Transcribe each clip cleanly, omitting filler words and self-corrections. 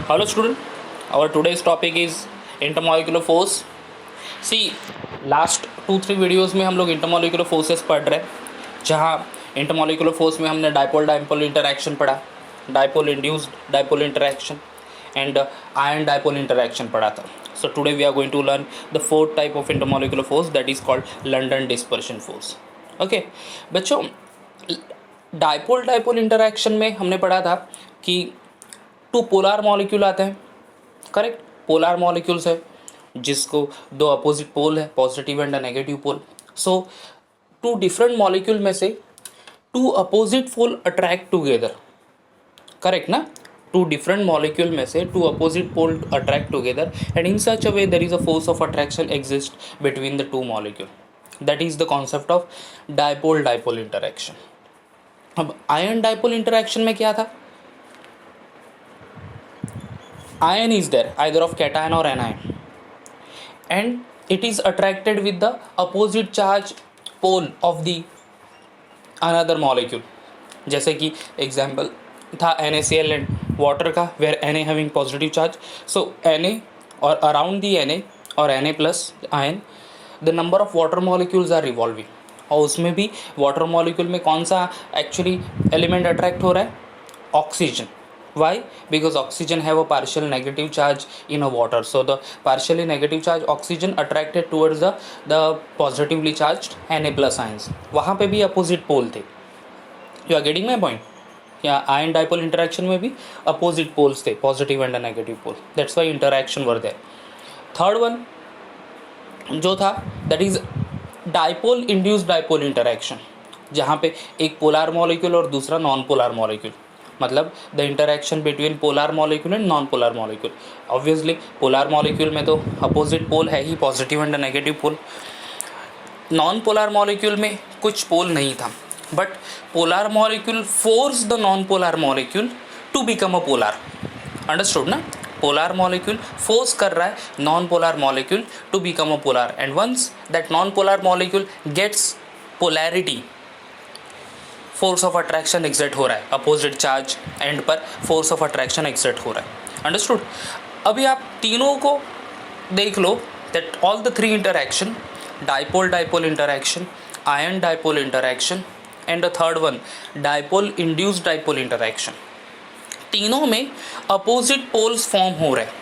Hello student, our today's topic is intermolecular force. See, last 2-3 videos में हम लोग intermolecular forces पढ़ रहे हैं, जहाँ इंटरमोलिकुलर फोर्स में हमने डाइपोल डाइपोल इंटरैक्शन पढ़ा, dipole induced dipole interaction and ion dipole interaction पढ़ा था. So today we are going to learn the fourth type of intermolecular force that is called London dispersion force. Okay बच्चों, dipole dipole interaction में हमने पढ़ा था कि to polar molecule आते हैं. करेक्ट, पोलार मॉलिक्यूल्स है जिसको दो अपोजिट पोल है, positive and negative pole. So two different molecule में से two opposite pole attract together. Correct ना, टू डिफरेंट मॉलिक्यूल में से two opposite pole attract together and in such a way there is a force of attraction exist between the two molecule. That is the concept of dipole dipole interaction. अब ion dipole interaction में क्या था? Ion is there either of cation or anion and it is attracted with the opposite charge pole of the another molecule. जैसे कि example था NaCl and water का, where Na having positive charge. So Na or around the Na or Na plus ion the number of water molecules are revolving. और उसमें भी water molecule में कौन सा एक्चुअली एलिमेंट अट्रैक्ट हो रहा है? Oxygen. Why? Because oxygen have a partial negative charge in a water. So the partially negative charge oxygen attracted towards the positively charged Na plus ions. वहाँ पे भी opposite pole थे. You are getting my point? या ion dipole interaction में भी opposite poles थे, positive and a negative pole. That's why interaction were there. Third one जो था that is dipole induced dipole interaction, जहाँ पे एक पोलर मॉलिक्यूल और दूसरा नॉन पोलर मॉलिक्यूल, मतलब the interaction between polar molecule and non polar molecule. Obviously polar molecule में तो अपोजिट पोल है ही, positive and negative pole. Non polar molecule में कुछ पोल नहीं था, but polar molecule force the non polar molecule to become a polar. Understood ना? Polar molecule force कर रहा है non polar molecule to become a polar and once that non polar molecule gets polarity, force of attraction exert हो रहा है, opposite charge end पर force of attraction exert हो रहा है. अंडरस्टूड? अभी आप तीनों को देख लो, that all the three interaction, dipole dipole interaction, ion dipole interaction and the third one dipole induced dipole interaction, तीनों में अपोजिट पोल्स फॉर्म हो रहे हैं.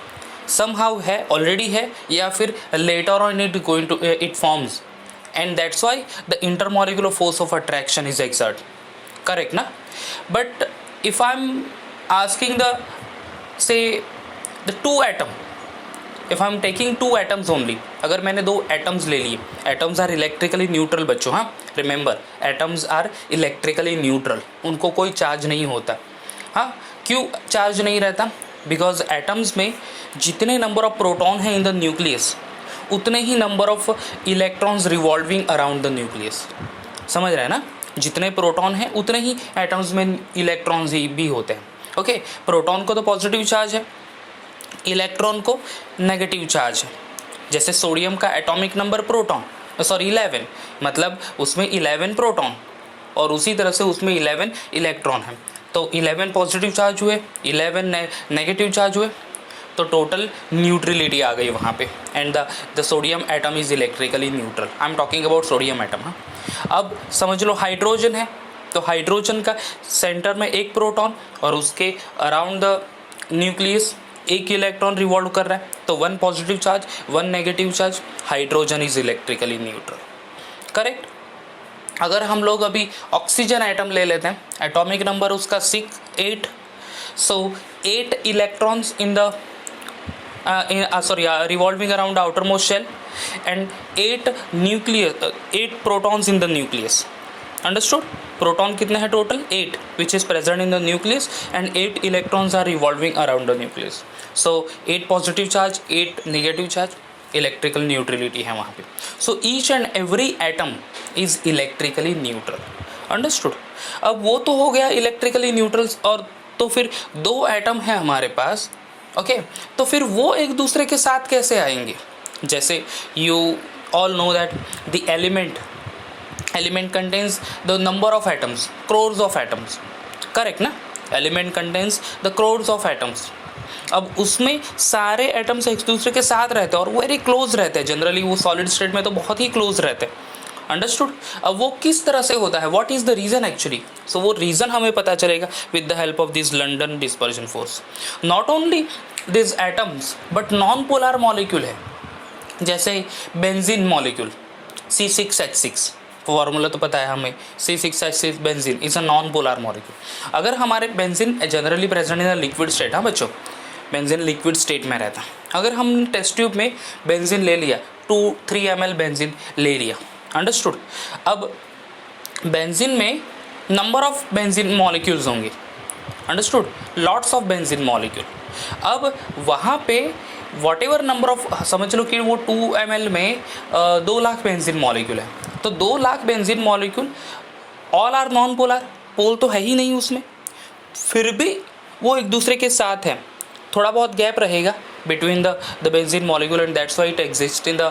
समहाउ है, ऑलरेडी है, या फिर later on it going to it forms, and that's why the intermolecular force of attraction is exert. Correct ना? But if I'm asking the two atom, if I'm taking two atoms only, अगर मैंने दो atoms ले लिए, atoms are electrically neutral बच्चों. हाँ, remember atoms are electrically neutral, उनको कोई चार्ज नहीं होता. हाँ, क्यों चार्ज नहीं रहता? Because atoms में जितने नंबर ऑफ प्रोटॉन हैं इन द न्यूक्लियस, उतने ही number of electrons revolving around the nucleus. समझ रहे हैं ना? जितने प्रोटॉन हैं उतने ही एटम्स में इलेक्ट्रॉन्स भी होते हैं. ओके, प्रोटॉन को तो पॉजिटिव चार्ज है, इलेक्ट्रॉन को नेगेटिव चार्ज है. जैसे सोडियम का एटॉमिक नंबर प्रोटॉन 11, मतलब उसमें 11 प्रोटॉन और उसी तरह से उसमें 11 इलेक्ट्रॉन हैं. तो 11 पॉजिटिव चार्ज हुए, 11 नेगेटिव चार्ज हुए, तो टोटल न्यूट्रलिटी आ गई वहाँ पे. And the sodium atom is electrically neutral. I am talking about sodium atom. हाँ, अब समझ लो हाइड्रोजन है, तो हाइड्रोजन का सेंटर में एक प्रोटॉन और उसके अराउंड द न्यूक्लियस एक इलेक्ट्रॉन रिवॉल्व कर रहा है, तो 1 positive charge 1 negative charge. Hydrogen is electrically neutral. Correct. अगर हम लोग अभी ऑक्सीजन एटम ले लेते हैं, एटॉमिक नंबर उसका 8. सो 8 electrons in the revolving around the outermost shell and 8 protons in the nucleus. Understood? Proton कितने हैं total? 8, which is present in the nucleus and 8 electrons are revolving around the nucleus. So 8 positive charge, 8 negative charge, electrical neutrality है वहाँ पे. So each and every atom is electrically neutral. Understood? अब वो तो हो गया electrically neutral, और तो फिर दो एटम है हमारे पास. ओके, तो फिर वो एक दूसरे के साथ कैसे आएंगे? जैसे you all know that the element contains the number of atoms, crores of atoms. Correct ना? Element contains the crores of atoms. अब उसमें सारे एटम्स एक दूसरे के साथ रहते हैं और वेरी क्लोज रहते हैं, जनरली वो सॉलिड स्टेट में तो बहुत ही क्लोज रहते हैं। अंडरस्टूड। अब वो किस तरह से होता है, what is the reason actually, so वो रीज़न हमें पता चलेगा with the help of this London dispersion force. Not only this atoms but non polar molecule है, जैसे बेंजीन मॉलिक्यूल C6H6, फॉर्मूला तो पता है हमें, C6H6 benzene is a non polar molecule. अगर हमारे benzene generally present in the liquid state, हाँ बच्चों, बेंजीन लिक्विड स्टेट में रहता है। अगर हम टेस्ट ट्यूब में बेंजीन ले लिया, 2-3 ml बेंजीन ले लिया, अंडरस्टूड। अब बेंजीन में नंबर ऑफ बेंजीन मॉलिक्यूल्स होंगे, understood, lots of benzene molecule. अब वहाँ पे वॉट एवर नंबर ऑफ, समझ लो कि वो 2 ml में 2 लाख बेंजीन मॉलिक्यूल है, तो 2 lakh benzene molecule all are non polar, pole तो है ही नहीं उसमें, फिर भी वो एक दूसरे के साथ हैं, थोड़ा बहुत गैप रहेगा between the benzene molecule and that's why it exists in the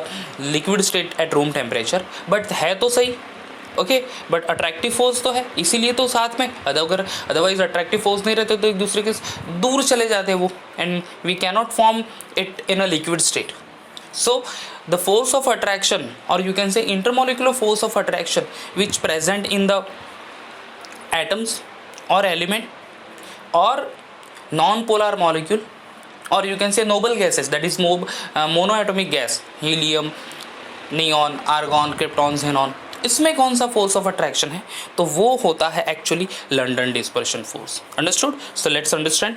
liquid state at room temperature, but है तो सही, ओके, बट अट्रैक्टिव फोर्स तो है, इसीलिए तो साथ में, अगर अदरवाइज अट्रैक्टिव फोर्स नहीं रहते तो एक दूसरे के दूर चले जाते वो, and we cannot form it in a liquid state. So the force of attraction, और you can say intermolecular force of attraction which present in the atoms or element or non polar molecule, or you can say noble gases, that is monoatomic gas, helium, neon, argon, krypton, xenon, इसमें कौन सा force of attraction है, तो वो होता है actually London dispersion force. Understood. So let's understand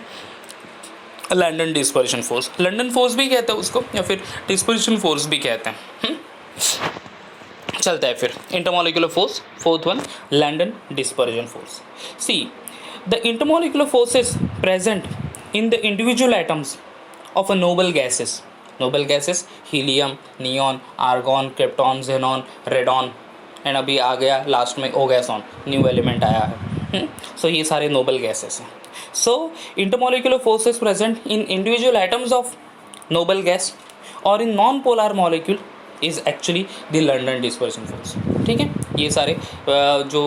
London dispersion force. London force भी कहते हैं उसको, या फिर डिस्पर्शन फोर्स भी कहते हैं। चलता है फिर intermolecular force, fourth one, London dispersion force. See the intermolecular forces present in the individual atoms of a noble gases helium, neon, argon, krypton, xenon, radon, and अभी आ गया लास्ट में ओगैसॉन, न्यू एलिमेंट आया है। सो ये सारे नोबल गैसेस हैं। So intermolecular forces present in individual atoms of noble gas और in non polar molecule is actually the London dispersion force. ठीक है, ये सारे जो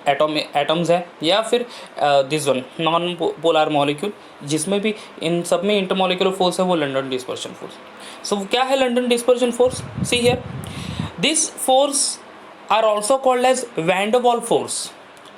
एटम्स है या फिर this one non polar molecule, जिसमें भी इन सब में इंटरमोलिकुलर फोर्स है, वो लंडन डिस्पर्जन फोर्स। सो क्या है London dispersion force? See here, this force are also called as van der वाल फोर्स।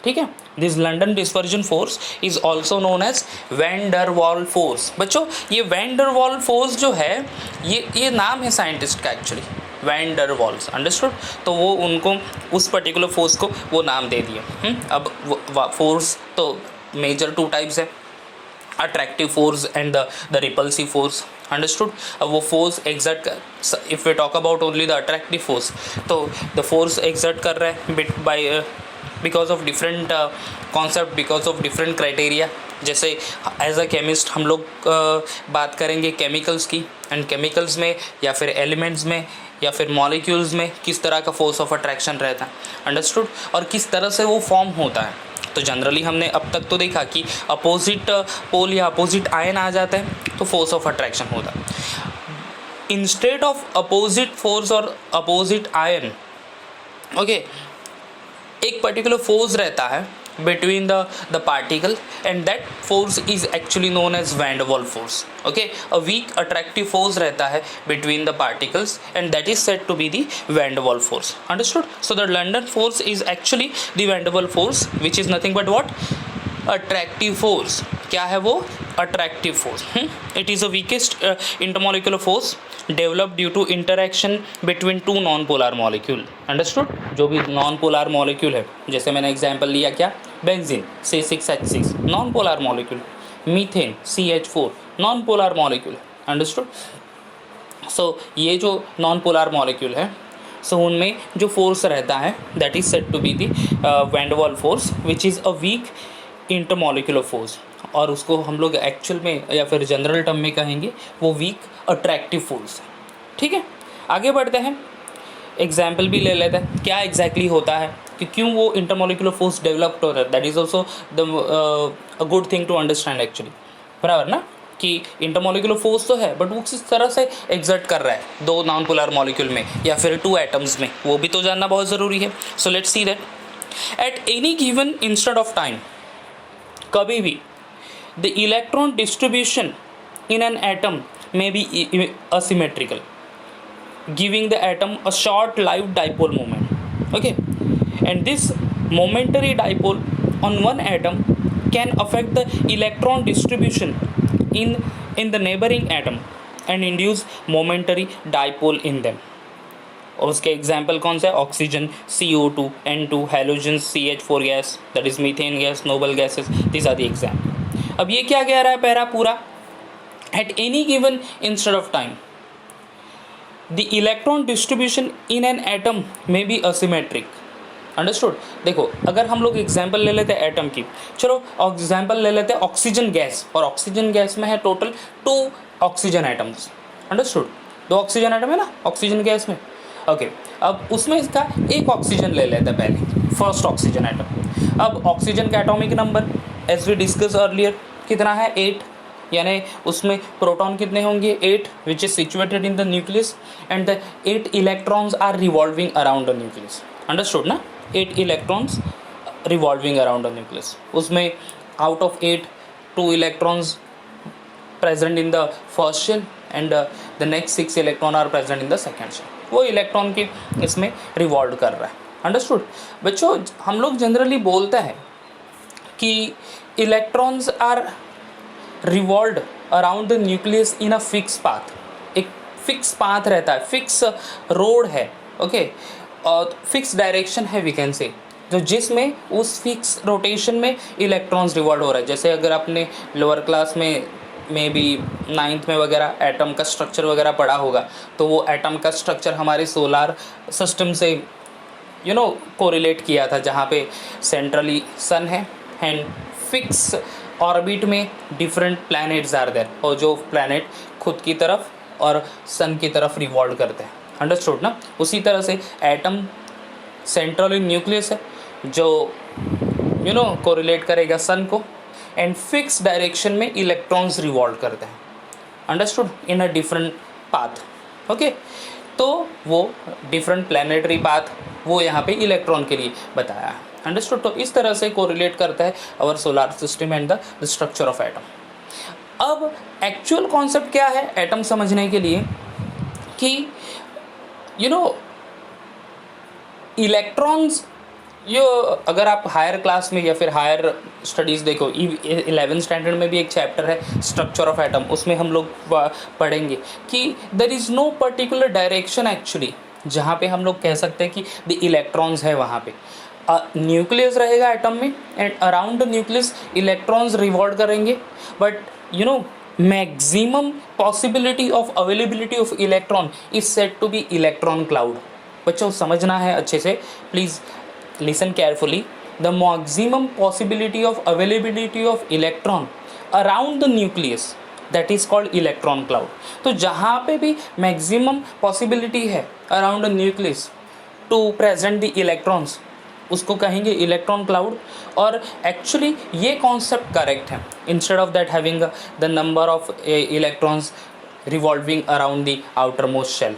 ठीक है, this London dispersion force is also known as van der वाल फोर्स। बच्चों ये वैन डर वाल force जो है, ये नाम है साइंटिस्ट का actually, van der Waals, understood. तो वो उनको उस पर्टिकुलर फोर्स को वो नाम दे दिया। अब फोर्स तो मेजर 2 टाइप्स है, attractive force and the repulsive force, understood. अब वो force exert, if we talk about only the attractive force, तो द फोर्स एग्जर्ट कर रहा है bit by because of different concept, because of different criteria. जैसे as a chemist हम लोग बात करेंगे केमिकल्स की, एंड केमिकल्स में या फिर एलिमेंट्स में या फिर मॉलिक्यूल्स में किस तरह का फोर्स ऑफ अट्रैक्शन रहता है, अंडरस्टूड, और किस तरह से वो फॉर्म होता है। तो जनरली हमने अब तक तो देखा कि अपोजिट पोल या अपोजिट आयन आ जाता है तो फोर्स ऑफ अट्रैक्शन होता है। इंस्टेड ऑफ अपोजिट फोर्स और अपोजिट आयन, ओके, एक पर्टिकुलर फोर्स रहता है between the particle, and that force is actually known as van der Waals force. Okay, a weak attractive force रहता है between the particles, and that is said to be the van der Waals force. Understood? So the London force is actually the van der Waals force, which is nothing but what? Attractive force. क्या है वो? Attractive force. It is the weakest intermolecular force developed due to interaction between 2 non-polar molecule. Understood? जो भी non-polar molecule है, जैसे मैंने example लिया क्या, benzene C6H6 non-polar molecule, methane CH4 non-polar molecule. Understood? So ये जो non-polar molecule है, so उनमें जो force रहता है that is said to be the van der Waals force, which is a weak intermolecular force, और उसको हम लोग एक्चुअल में या फिर जनरल टर्म में कहेंगे वो वीक अट्रैक्टिव फोर्स है। ठीक है, आगे बढ़ते हैं, एग्जाम्पल भी ले लेते हैं क्या एग्जैक्टली होता है कि क्यों वो इंटरमोलिकुलर फोर्स डेवलप्ड हो रहा है। That is also the a good thing to understand actually, बराबर ना, कि इंटरमोलिकुलर फोर्स तो है बट वो किस तरह से एग्जर्ट कर रहा है 2 नॉन पोलर मॉलिक्यूल में या फिर 2 एटम्स में, वो भी तो जानना बहुत ज़रूरी है। So let's see that at any given instant of time, कभी भी the electron distribution in an atom may be asymmetrical, giving the atom a short lived dipole moment. Okay, and this momentary dipole on one atom can affect the electron distribution in the neighboring atom and induce momentary dipole in them. और उसके example कौन सा है? Oxygen, CO2, N2, halogen, CH4 gas, that is methane gas, noble gases, this are the example. अब ये क्या कह रहा है पैरा पूरा? At any given instead of time the electron distribution in an atom में बी असिमेट्रिक. अंडरस्टूड? देखो, अगर हम लोग एग्जाम्पल ले लेते हैं एटम की, चलो एग्जाम्पल ले लेते हैं ऑक्सीजन गैस, और ऑक्सीजन गैस में है total 2 oxygen atoms. Understood? 2 oxygen atom है ना ऑक्सीजन गैस में. ओके, अब उसमें इसका एक ऑक्सीजन ले लेते हैं पहले, फर्स्ट ऑक्सीजन एटम. अब ऑक्सीजन का atomic number as we discuss earlier कितना है? 8. यानी उसमें प्रोटॉन कितने होंगे? 8, which is situated in the nucleus, and the 8 electrons are revolving around the nucleus. Understood ना? 8 electrons revolving around the nucleus. उसमें out of 8, 2 electrons present in the first shell and the next 6 electron are present in the second shell. वो electron की इसमें revolve कर रहा है. Understood? बच्चों, हम लोग जनरली बोलते हैं कि electrons are revolve around the nucleus in a fix path. एक फिक्स पाथ रहता है, फिक्स रोड है. ओके, और फिक्स डायरेक्शन है वी कैन से, जो जिसमें उस फिक्स रोटेशन में इलेक्ट्रॉन्स रिवॉल्व हो रहा है. जैसे अगर आपने लोअर क्लास में भी 9th में वगैरह एटम का स्ट्रक्चर वगैरह पढ़ा होगा, तो वो एटम का स्ट्रक्चर हमारे सोलार सिस्टम से कोरिलेट किया था, जहाँ पे सेंट्रली सन है एंड फिक्स ऑर्बिट में डिफरेंट प्लैनेट्स आर देयर, और जो प्लैनेट खुद की तरफ और सन की तरफ रिवॉल्व करते हैं. अंडरस्टूड ना? उसी तरह से एटम सेंट्रली न्यूक्लियस है जो कोरिलेट करेगा सन को, एंड फिक्स डायरेक्शन में इलेक्ट्रॉन्स रिवॉल्व करते हैं. Understood? In a different path. Okay, तो वो डिफरेंट प्लैनेटरी पाथ वो यहाँ पे इलेक्ट्रॉन के लिए बताया है. अंडरस्टूड? तो इस तरह से कोरिलेट करता है our solar system and the structure of atom. अब एक्चुअल कॉन्सेप्ट क्या है एटम समझने के लिए कि इलेक्ट्रॉन्स, यो अगर आप हायर क्लास में या फिर हायर स्टडीज़ देखो, 11th स्टैंडर्ड में भी एक चैप्टर है स्ट्रक्चर ऑफ एटम, उसमें हम लोग पढ़ेंगे कि there is no particular direction actually जहाँ पे हम लोग कह सकते हैं कि द इलेक्ट्रॉन्स है. वहाँ पे न्यूक्लियस रहेगा एटम में, and around the nucleus electrons revolve करेंगे. But maximum possibility of availability of electron is said to be electron cloud. बच्चों, समझना है अच्छे से, please listen carefully. The maximum possibility of availability of electron around the nucleus, that is called electron cloud. तो जहाँ पे भी maximum possibility है around the nucleus to present the electrons, उसको कहेंगे इलेक्ट्रॉन क्लाउड. और एक्चुअली ये कॉन्सेप्ट करेक्ट है. Instead of that having the number of electrons revolving around the outer most shell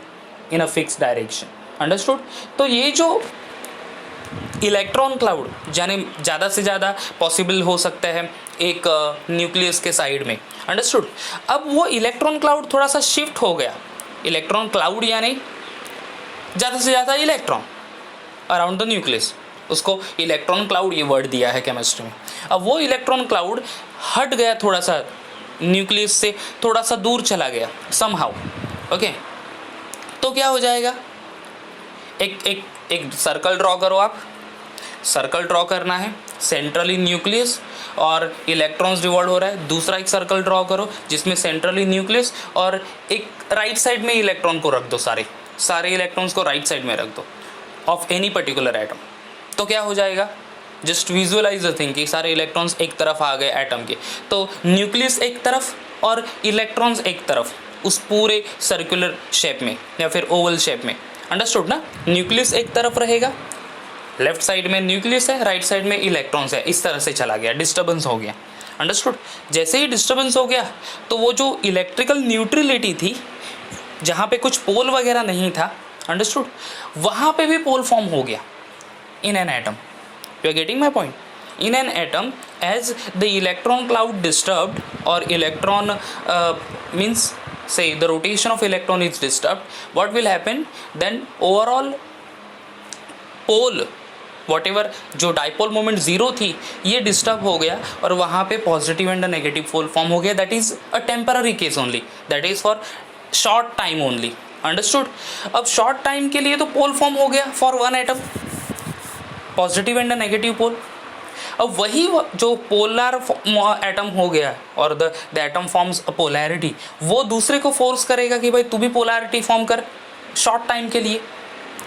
in a fix direction. Understood? तो ये जो electron cloud यानी ज़्यादा से ज़्यादा पॉसिबल हो सकता है एक न्यूक्लियस के साइड में. अंडरस्टूड? अब वो इलेक्ट्रॉन क्लाउड थोड़ा सा शिफ्ट हो गया. इलेक्ट्रॉन क्लाउड यानी ज़्यादा से ज़्यादा इलेक्ट्रॉन अराउंड द न्यूक्लियस, उसको इलेक्ट्रॉन क्लाउड ये वर्ड दिया है केमिस्ट्री में. अब वो इलेक्ट्रॉन क्लाउड हट गया थोड़ा सा न्यूक्लियस से, थोड़ा सा दूर चला गया समहाउ. ओके, तो क्या हो जाएगा? एक सर्कल ड्रॉ करो. आप सर्कल ड्रॉ करना है, सेंट्रली न्यूक्लियस और इलेक्ट्रॉन्स रिवॉल्व हो रहा है. दूसरा एक सर्कल ड्रॉ करो जिसमें सेंट्रली न्यूक्लियस और एक राइट साइड में इलेक्ट्रॉन को रख दो. सारे इलेक्ट्रॉन्स को राइट साइड में रख दो ऑफ एनी पर्टिकुलर एटम. तो क्या हो जाएगा? जस्ट विजुअलाइज द थिंग कि सारे इलेक्ट्रॉन्स एक तरफ आ गए एटम के. तो न्यूक्लियस एक तरफ और इलेक्ट्रॉन्स एक तरफ, उस पूरे सर्कुलर शेप में या फिर ओवल शेप में. अंडरस्टूड ना? न्यूक्लियस एक तरफ रहेगा, लेफ्ट साइड में न्यूक्लियस है, राइट साइड में इलेक्ट्रॉन्स है. इस तरह से चला गया, डिस्टर्बेंस हो गया. अंडरस्टूड? जैसे ही डिस्टर्बेंस हो गया तो वो जो इलेक्ट्रिकल न्यूट्रलिटी थी, जहाँ पे कुछ पोल वगैरह नहीं था, अंडरस्टूड, वहाँ पे भी पोल फॉर्म हो गया in an atom. You are getting my point? In an atom as the electron cloud disturbed or electron means say the rotation of electron is disturbed, what will happen then overall pole whatever जो dipole moment zero थी ये disturb हो गया और वहाँ पे positive and negative pole form हो गया. That is a temporary case only, that is for short time only. Understood. अब शॉर्ट टाइम के लिए तो पोल फॉर्म हो गया for one atom, positive and negative pole. अब वही जो पोलर एटम हो गया और the atom forms a polarity, वो दूसरे को फोर्स करेगा कि भाई तू भी पोलैरिटी फॉर्म कर शॉर्ट टाइम के लिए,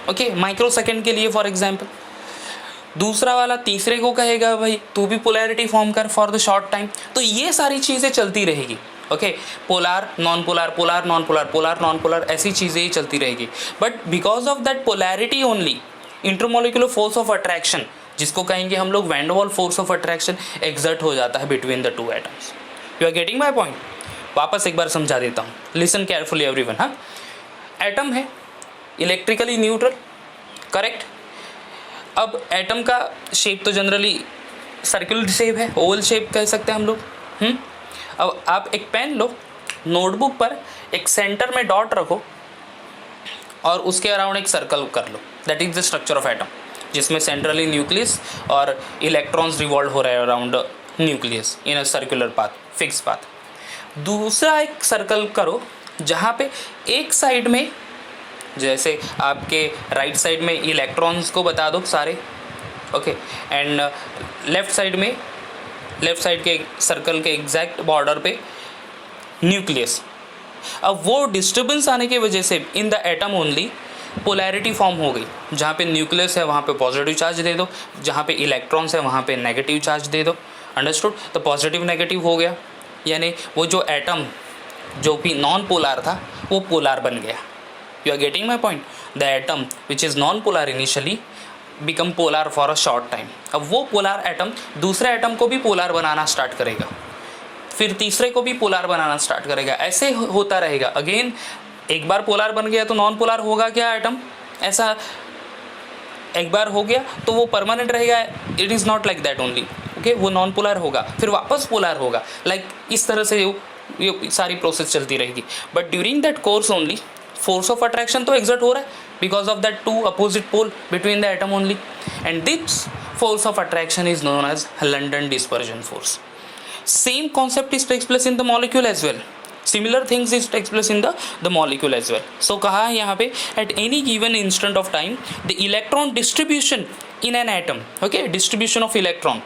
ओके, माइक्रो सेकेंड के लिए फॉर एग्जांपल. दूसरा वाला तीसरे को कहेगा भाई तू भी पोलैरिटी फॉर्म कर फॉर द शॉर्ट टाइम. तो ये सारी चीज़ें चलती रहेगी. Okay, polar non polar, polar non polar, polar non polar, ऐसी चीज़ें ही चलती रहेगी. But because of that polarity only intermolecular force of attraction, जिसको कहेंगे हम लोग van der Waals force of attraction, exert हो जाता है between the two atoms. You are getting my point. वापस एक बार समझा देता हूँ, लिसन केयरफुली एवरीवन. हाँ, एटम है इलेक्ट्रिकली न्यूट्रल, करेक्ट. अब एटम का शेप तो जनरली सर्कुलर शेप है, ओवल शेप कह सकते हैं हम लोग. अब आप एक पेन लो, नोटबुक पर एक सेंटर में डॉट रखो और उसके अराउंड एक सर्कल कर लो. That is the structure of atom, जिसमें सेंट्रली न्यूक्लियस और इलेक्ट्रॉन्स रिवॉल्व हो रहे हैं around nucleus in a circular path, fixed path. दूसरा एक सर्कल करो जहाँ पे एक साइड में, जैसे आपके राइट साइड में इलेक्ट्रॉन्स को बता दो सारे, ओके, एंड लेफ्ट साइड के सर्कल के एग्जैक्ट बॉर्डर पे न्यूक्लियस. अब वो डिस्टर्बेंस आने की वजह से in the atom only polarity form हो गई. जहाँ पे न्यूक्लियस है वहाँ पे पॉजिटिव चार्ज दे दो, जहाँ पे इलेक्ट्रॉन्स है वहाँ पे नेगेटिव चार्ज दे दो. अंडरस्टूड. तो पॉजिटिव नेगेटिव हो गया, यानी वो जो एटम जो भी नॉन पोलार था वो पोलार बन गया. You are getting my point? The atom which is non-polar initially become polar for a short time. अब वो polar atom दूसरे atom को भी polar बनाना स्टार्ट करेगा, फिर तीसरे को भी polar बनाना स्टार्ट करेगा. ऐसे होता रहेगा. अगेन एक बार polar बन गया तो नॉन पोलार होगा क्या एटम? ऐसा एक बार हो गया तो वो परमानेंट रहेगा? It is not like that only. Okay, वो नॉन पोलार होगा फिर वापस पोलार होगा. लाइक इस तरह से ये सारी प्रोसेस चलती रहेगी. But during that course only force of attraction तो एग्जर्ट हो रहा है because of that two opposite pole between the atom only. And this force of attraction is known as London dispersion force. Same concept is takes place in the molecule as well. Similar things is takes place in the molecule as well. So कहा है यहाँ पे at any given instant of time the electron distribution in an atom, okay, distribution of electron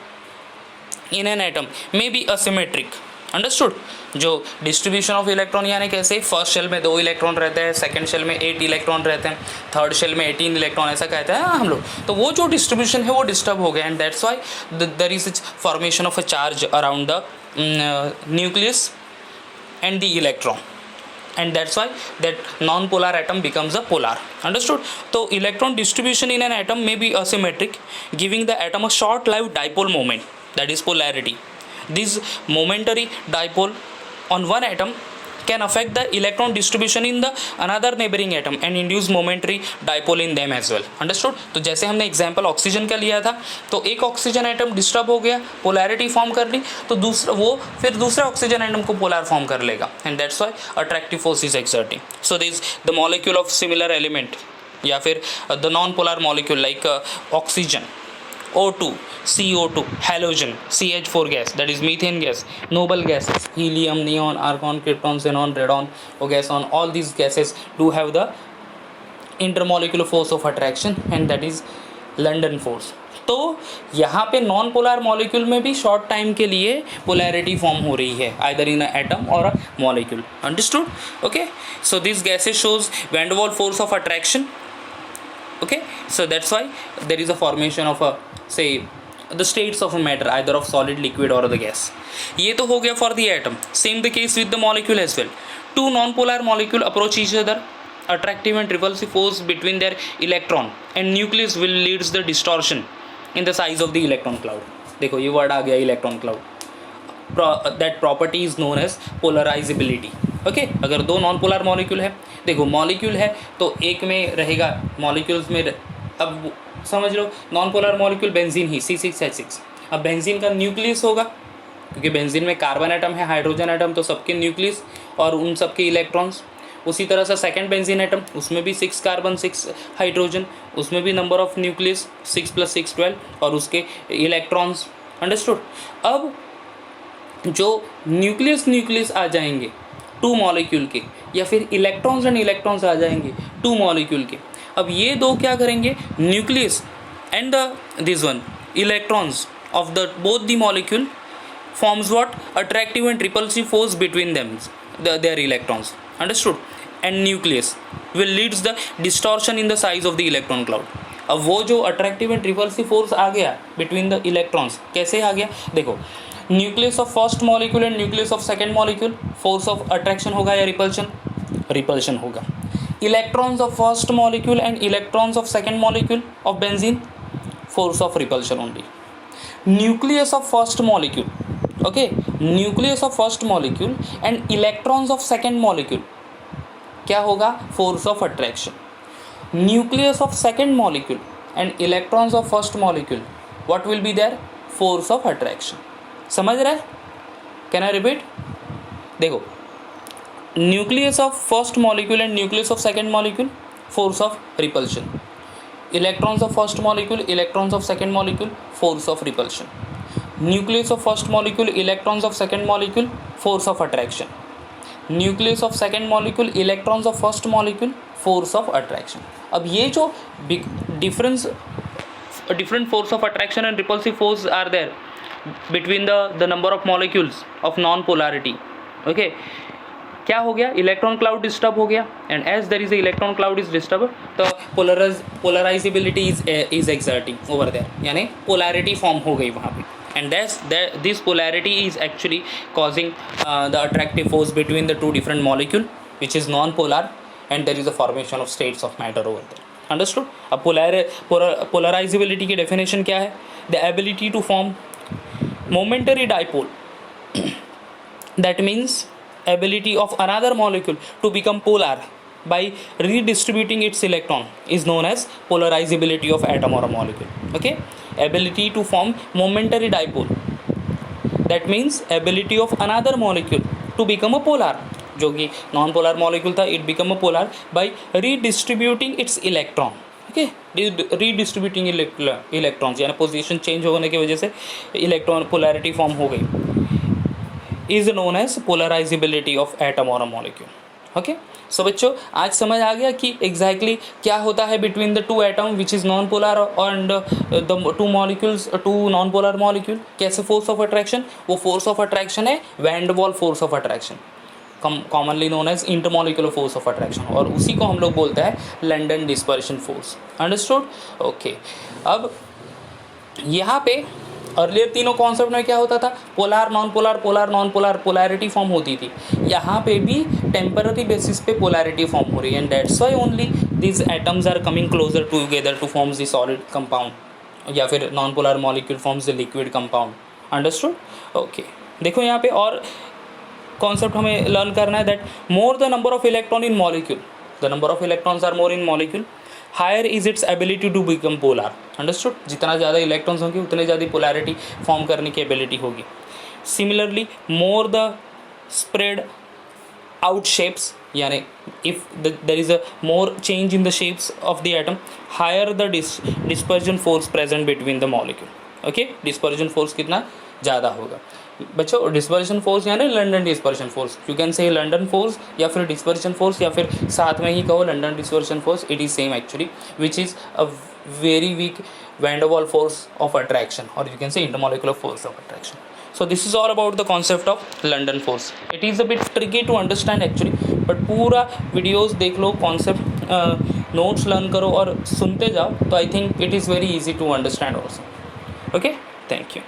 in an atom may be asymmetric. Understood. जो distribution of electron यानी कैसे, first shell में 2 electron रहते हैं, सेकंड शेल में 8 electron रहते हैं, third shell में 18 इलेक्ट्रॉन, ऐसा कहते हैं हम लोग. तो वो जो डिस्ट्रीब्यूशन है वो डिस्टर्ब हो गया and that's why there is formation of a charge around the nucleus and the electron, and that's why that non-polar atom becomes a polar. Understood? So electron distribution in an atom may be asymmetric, giving the atom a short-lived dipole moment, that is polarity. This momentary dipole on one atom can affect the electron distribution in the another neighboring atom and induce momentary dipole in them as well. Understood? तो जैसे हमने example oxygen का लिया था, तो एक oxygen atom disturb हो गया, पोलैरिटी फॉर्म कर ली, तो दूसरा वो फिर दूसरे ऑक्सीजन एटम को पोलर फॉर्म कर लेगा and that's why attractive force is exerting. So this the molecule of similar element या फिर the non polar molecule like oxygen, O2, CO2, halogen, CH4 gas, that is methane gas, noble gases, helium, neon, argon, krypton, xenon, radon, ogason, all these gases do have the intermolecular force of attraction and that is London force. तो यहाँ पे non polar molecule में भी short time के लिए polarity form हो रही है आइदर इन अ एटम और a molecule. Understood? Okay, so this gases shows van der Waals force of attraction. Okay, so that's why there is a formation of a say the states of a matter either of solid, liquid or the gas. ये तो हो गया for the atom. Same the case with the molecule as well. Two non-polar molecule approach each other. Attractive and repulsive force between their electron and nucleus will leads the distortion in the size of the electron cloud. देखो ये word आ गया electron cloud. That property is known as polarizability. Okay, अगर दो non polar molecule है, देखो molecule है तो एक में रहेगा मॉलिक्यूल्स में, अब समझ लो नॉन पोलर मॉलिक्यूल बेंजीन ही C6H6, अब बेंजीन का न्यूक्लियस होगा, क्योंकि बेंजीन में कार्बन एटम है, हाइड्रोजन एटम, तो सबके न्यूक्लियस और उन सबके इलेक्ट्रॉन्स। उसी तरह से सेकंड बेंजीन एटम, उसमें भी 6 कार्बन 6 हाइड्रोजन, उसमें भी नंबर ऑफ न्यूक्लियस 6 + 6 12 और उसके इलेक्ट्रॉन्स। अंडरस्टूड। अब जो न्यूक्लियस आ जाएंगे 2 मॉलिक्यूल के, या फिर इलेक्ट्रॉन्स एंड इलेक्ट्रॉन्स आ जाएंगे 2 मॉलिक्यूल के। अब ये दो क्या करेंगे, nucleus and this one electrons of the both the molecule forms what? Attractive and repulsive force between them, their electrons. Understood? And nucleus will leads the distortion in the size of the electron cloud. अब वो जो attractive and repulsive force आ गया between the electrons, कैसे आ गया देखो, nucleus of first molecule and nucleus of second molecule, force of attraction होगा या repulsion? Repulsion होगा। Electrons of first molecule and electrons of second molecule of benzene, force of repulsion only. Nucleus of first molecule, okay, nucleus of first molecule and electrons of second molecule, क्या होगा? Force of attraction. Nucleus of second molecule and electrons of first molecule, what will be there? Force of attraction. समझ रहे? Can I repeat? देखो, nucleus of first molecule and nucleus of second molecule, force of repulsion. Electrons of first molecule, electrons of second molecule, force of repulsion. Nucleus of first molecule, electrons of second molecule, force of attraction. Nucleus of second molecule, electrons of first molecule, force of attraction. अब ये जो different force of attraction and repulsive force are there between the number of molecules of non polarity, okay, क्या हो गया? Electron cloud disturb हो गया, and as there is a electron cloud is disturb, the polarisability is exerting over there, यानी polarity form हो गई वहाँ पे, and this polarity is actually causing the attractive force between the 2 different molecule which is non polar, and there is a formation of states of matter over there. Understood. अब polarisability की definition क्या है? The ability to form momentary dipole, that means ability of another molecule to become polar by redistributing its electron is known as polarizability of atom or a molecule. Okay, ability to form momentary dipole, that means ability of another molecule to become a polar, जो कि non polar molecule था, it become a polar by redistributing its electron. Okay, redistributing electrons, यानी position change होने की वजह से electron polarity form हो गई, is known as polarizability of atom और अ मॉलिक्यूल। ओके, सो बच्चों आज समझ आ गया कि एग्जैक्टली क्या होता है between the 2 atom which is non polar and the 2 molecules, 2 non polar molecule, कैसे फोर्स ऑफ अट्रैक्शन? वो फोर्स ऑफ अट्रैक्शन है वैन डर वाल force of attraction, commonly known as intermolecular force of attraction, और उसी को हम लोग बोलते हैं London dispersion force. Understood? Okay, अब यहाँ पे अर्लियर तीनों कॉन्सेप्ट में क्या होता था? Polar non polar, polar non polar, polarity form होती थी। यहाँ पे भी टेम्पररी बेसिस पे पोलैरिटी फॉर्म हो रही है, and that's why only this atoms are coming closer together to forms the solid compound, या फिर non polar molecule forms the liquid compound. Understood? Okay, देखो यहाँ पे और कॉन्सेप्ट हमें लर्न करना है, that more the number of electron in molecule, the number of electrons are more in molecule, higher is its ability to become polar. Understood? जितना ज़्यादा electrons होंगे उतने ज़्यादा पोलैरिटी फॉर्म करने की एबिलिटी होगी। Similarly more the spread out shapes, यानी if there is a more change in the shapes of the atom, higher the dispersion force present between the molecule. Okay, dispersion force कितना ज़्यादा होगा बच्चों? Dispersion force यानी London dispersion force, you can say London force या फिर dispersion force, या फिर साथ में ही कहो London dispersion force, it is same actually, which is a very weak van der वाल फोर्स ऑफ अट्रैक्शन, और you can say intermolecular force of attraction. So this is all about the concept of London force. It is a bit tricky to understand actually, but पूरा videos देख लो, concept notes learn करो और सुनते जाओ, तो I think it is very easy to understand also. Okay, thank you.